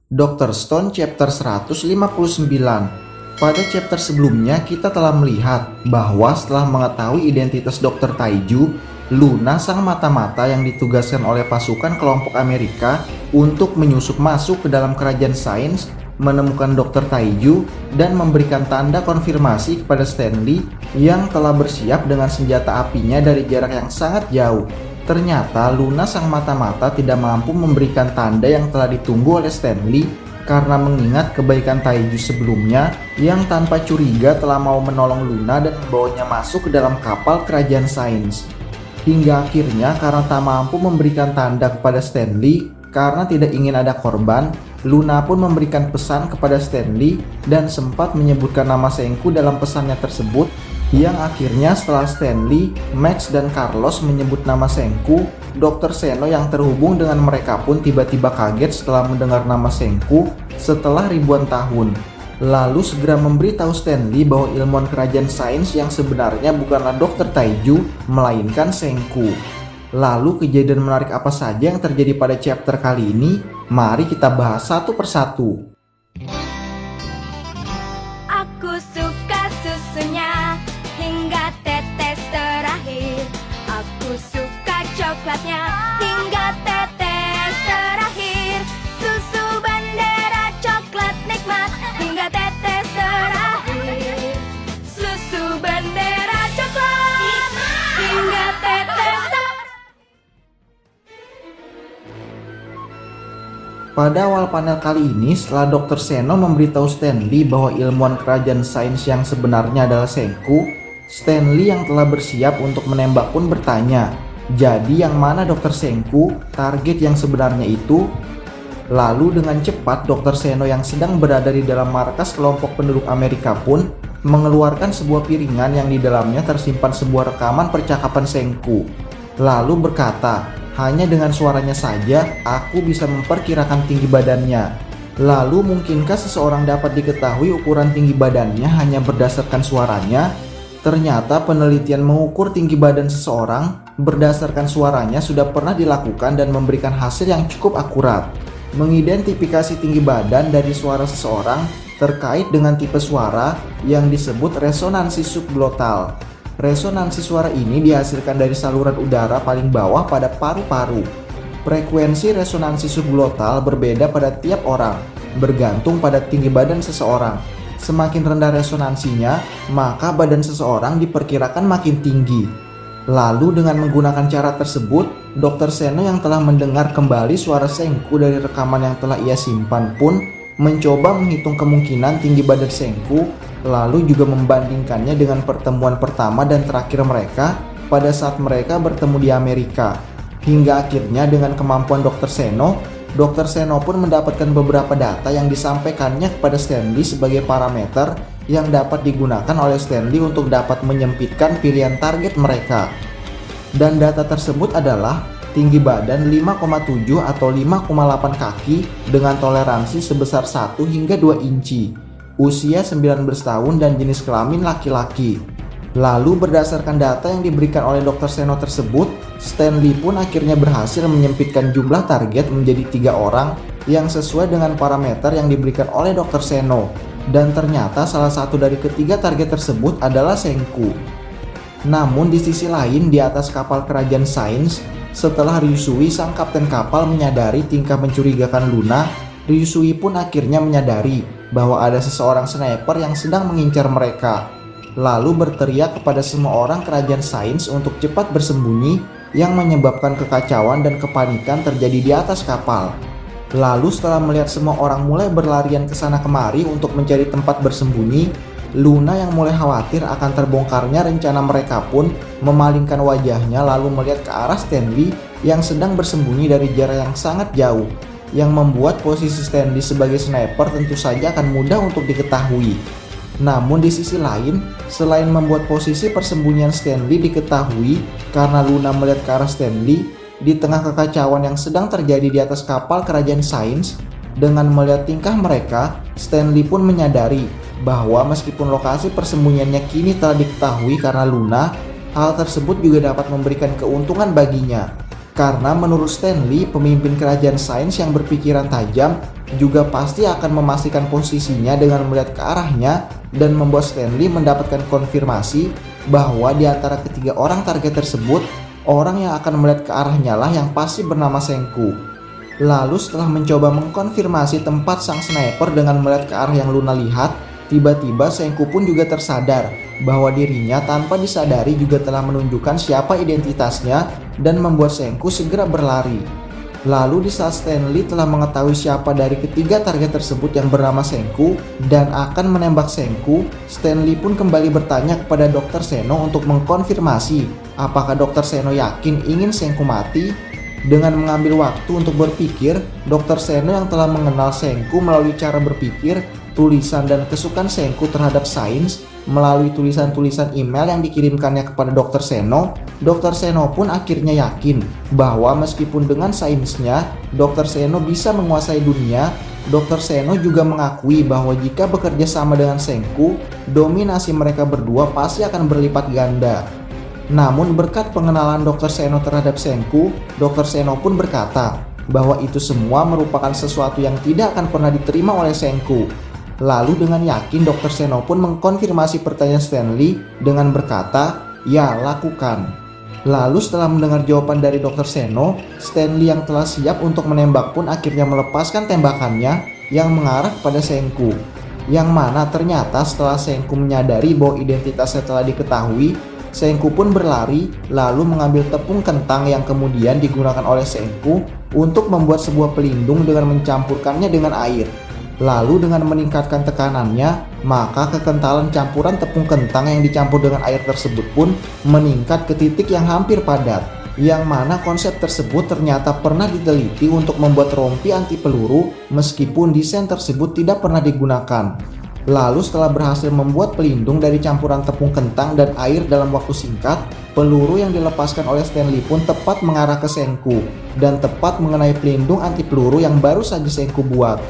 Dr. Stone chapter 159. Pada chapter sebelumnya kita telah melihat bahwa setelah mengetahui identitas Dr. Taiju, Luna sang mata-mata yang ditugaskan oleh pasukan kelompok Amerika untuk menyusup masuk ke dalam kerajaan sains, menemukan Dr. Taiju dan memberikan tanda konfirmasi kepada Stanley yang telah bersiap dengan senjata apinya dari jarak yang sangat jauh. Ternyata Luna sang mata-mata tidak mampu memberikan tanda yang telah ditunggu oleh Stanley karena mengingat kebaikan Taiju sebelumnya yang tanpa curiga telah mau menolong Luna dan membawanya masuk ke dalam kapal kerajaan sains. Hingga akhirnya karena tak mampu memberikan tanda kepada Stanley karena tidak ingin ada korban, Luna pun memberikan pesan kepada Stanley dan sempat menyebutkan nama Senku dalam pesannya tersebut, yang akhirnya setelah Stanley, Max dan Carlos menyebut nama Senku, Dr. Seno yang terhubung dengan mereka pun tiba-tiba kaget setelah mendengar nama Senku setelah ribuan tahun. Lalu segera memberitahu Stanley bahwa ilmuwan kerajaan sains yang sebenarnya bukanlah Dr. Taiju, melainkan Senku. Lalu kejadian menarik apa saja yang terjadi pada chapter kali ini? Mari kita bahas satu persatu. Aku suka susunya hingga tetes terakhir. Aku suka coklatnya hingga tetes terakhir. Susu bendera coklat nikmat hingga tetes terakhir. Susu bendera coklat hingga tetes terakhir. Pada awal panel kali ini, setelah Dr. Seno memberitahu Stanley bahwa ilmuwan kerajaan sains yang sebenarnya adalah Senku, Stanley yang telah bersiap untuk menembak pun bertanya, "Jadi yang mana Dr. Senku, target yang sebenarnya itu?" Lalu dengan cepat Dr. Seno yang sedang berada di dalam markas kelompok penduduk Amerika pun mengeluarkan sebuah piringan yang di dalamnya tersimpan sebuah rekaman percakapan Senku. Lalu berkata, "Hanya dengan suaranya saja, aku bisa memperkirakan tinggi badannya." Lalu mungkinkah seseorang dapat diketahui ukuran tinggi badannya hanya berdasarkan suaranya? Ternyata penelitian mengukur tinggi badan seseorang berdasarkan suaranya sudah pernah dilakukan dan memberikan hasil yang cukup akurat. Mengidentifikasi tinggi badan dari suara seseorang terkait dengan tipe suara yang disebut resonansi subglotal. Resonansi suara ini dihasilkan dari saluran udara paling bawah pada paru-paru. Frekuensi resonansi subglotal berbeda pada tiap orang, bergantung pada tinggi badan seseorang. Semakin rendah resonansinya, maka badan seseorang diperkirakan makin tinggi. Lalu dengan menggunakan cara tersebut, Dr. Seno yang telah mendengar kembali suara Senku dari rekaman yang telah ia simpan pun mencoba menghitung kemungkinan tinggi badan Senku, lalu juga membandingkannya dengan pertemuan pertama dan terakhir mereka pada saat mereka bertemu di Amerika. Hingga akhirnya dengan kemampuan Dr. Seno pun mendapatkan beberapa data yang disampaikannya kepada Stanley sebagai parameter yang dapat digunakan oleh Stanley untuk dapat menyempitkan pilihan target mereka. Dan data tersebut adalah tinggi badan 5,7 atau 5,8 kaki dengan toleransi sebesar 1 hingga 2 inci. Usia 19 tahun dan jenis kelamin laki-laki. Lalu berdasarkan data yang diberikan oleh Dr. Seno tersebut, Stanley pun akhirnya berhasil menyempitkan jumlah target menjadi 3 orang yang sesuai dengan parameter yang diberikan oleh Dr. Seno. Dan ternyata salah satu dari ketiga target tersebut adalah Senku. Namun di sisi lain di atas kapal kerajaan sains, setelah Ryusui sang kapten kapal menyadari tingkah mencurigakan Luna, Ryusui pun akhirnya menyadari bahwa ada seseorang sniper yang sedang mengincar mereka. Lalu berteriak kepada semua orang kerajaan sains untuk cepat bersembunyi yang menyebabkan kekacauan dan kepanikan terjadi di atas kapal. Lalu setelah melihat semua orang mulai berlarian ke sana kemari untuk mencari tempat bersembunyi, Luna yang mulai khawatir akan terbongkarnya rencana mereka pun memalingkan wajahnya lalu melihat ke arah Stanley yang sedang bersembunyi dari jarak yang sangat jauh, yang membuat posisi Stanley sebagai sniper tentu saja akan mudah untuk diketahui. Namun di sisi lain, selain membuat posisi persembunyian Stanley diketahui karena Luna melihat ke arah Stanley, di tengah kekacauan yang sedang terjadi di atas kapal kerajaan sains, dengan melihat tingkah mereka, Stanley pun menyadari bahwa meskipun lokasi persembunyiannya kini telah diketahui karena Luna, hal tersebut juga dapat memberikan keuntungan baginya. Karena menurut Stanley, pemimpin kerajaan sains yang berpikiran tajam juga pasti akan memastikan posisinya dengan melihat ke arahnya dan membuat Stanley mendapatkan konfirmasi bahwa di antara ketiga orang target tersebut, orang yang akan melihat ke arahnya lah yang pasti bernama Senku. Lalu setelah mencoba mengkonfirmasi tempat sang sniper dengan melihat ke arah yang Luna lihat, tiba-tiba Senku pun juga tersadar bahwa dirinya tanpa disadari juga telah menunjukkan siapa identitasnya dan membuat Senku segera berlari. Lalu di saat Stanley telah mengetahui siapa dari ketiga target tersebut yang bernama Senku dan akan menembak Senku, Stanley pun kembali bertanya kepada Dr. Seno untuk mengkonfirmasi apakah Dr. Seno yakin ingin Senku mati. Dengan mengambil waktu untuk berpikir, Dr. Seno yang telah mengenal Senku melalui cara berpikir, tulisan dan kesukaan Senku terhadap sains, melalui tulisan-tulisan email yang dikirimkannya kepada Dr. Seno, Dr. Seno pun akhirnya yakin bahwa meskipun dengan sainsnya, Dr. Seno bisa menguasai dunia. Dr. Seno juga mengakui bahwa jika bekerja sama dengan Senku, dominasi mereka berdua pasti akan berlipat ganda. Namun berkat pengenalan Dr. Seno terhadap Senku, Dr. Seno pun berkata bahwa itu semua merupakan sesuatu yang tidak akan pernah diterima oleh Senku. Lalu dengan yakin Dr. Seno pun mengkonfirmasi pertanyaan Stanley dengan berkata, "Ya, lakukan." Lalu setelah mendengar jawaban dari Dr. Seno, Stanley yang telah siap untuk menembak pun akhirnya melepaskan tembakannya yang mengarah kepada Senku. Yang mana ternyata setelah Senku menyadari bahwa identitasnya telah diketahui, Senku pun berlari lalu mengambil tepung kentang yang kemudian digunakan oleh Senku untuk membuat sebuah pelindung dengan mencampurkannya dengan air. Lalu dengan meningkatkan tekanannya, maka kekentalan campuran tepung kentang yang dicampur dengan air tersebut pun meningkat ke titik yang hampir padat. Yang mana konsep tersebut ternyata pernah diteliti untuk membuat rompi anti peluru meskipun desain tersebut tidak pernah digunakan. Lalu setelah berhasil membuat pelindung dari campuran tepung kentang dan air dalam waktu singkat, peluru yang dilepaskan oleh Stanley pun tepat mengarah ke Senku dan tepat mengenai pelindung anti peluru yang baru saja Senku buat.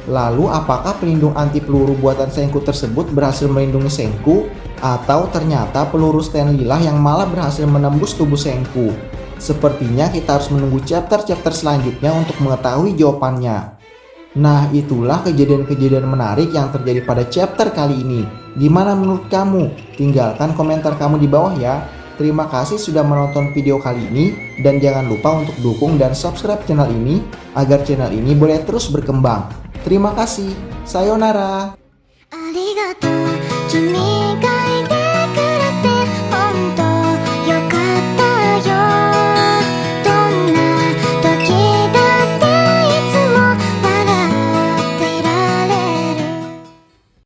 Lalu apakah pelindung anti peluru buatan Senku tersebut berhasil melindungi Senku atau ternyata peluru Stanley lah yang malah berhasil menembus tubuh Senku? Sepertinya kita harus menunggu chapter-chapter selanjutnya untuk mengetahui jawabannya. Nah, itulah kejadian-kejadian menarik yang terjadi pada chapter kali ini. Gimana menurut kamu? Tinggalkan komentar kamu di bawah ya. Terima kasih sudah menonton video kali ini dan jangan lupa untuk dukung dan subscribe channel ini agar channel ini boleh terus berkembang. Terima kasih. Sayonara. ありがとう君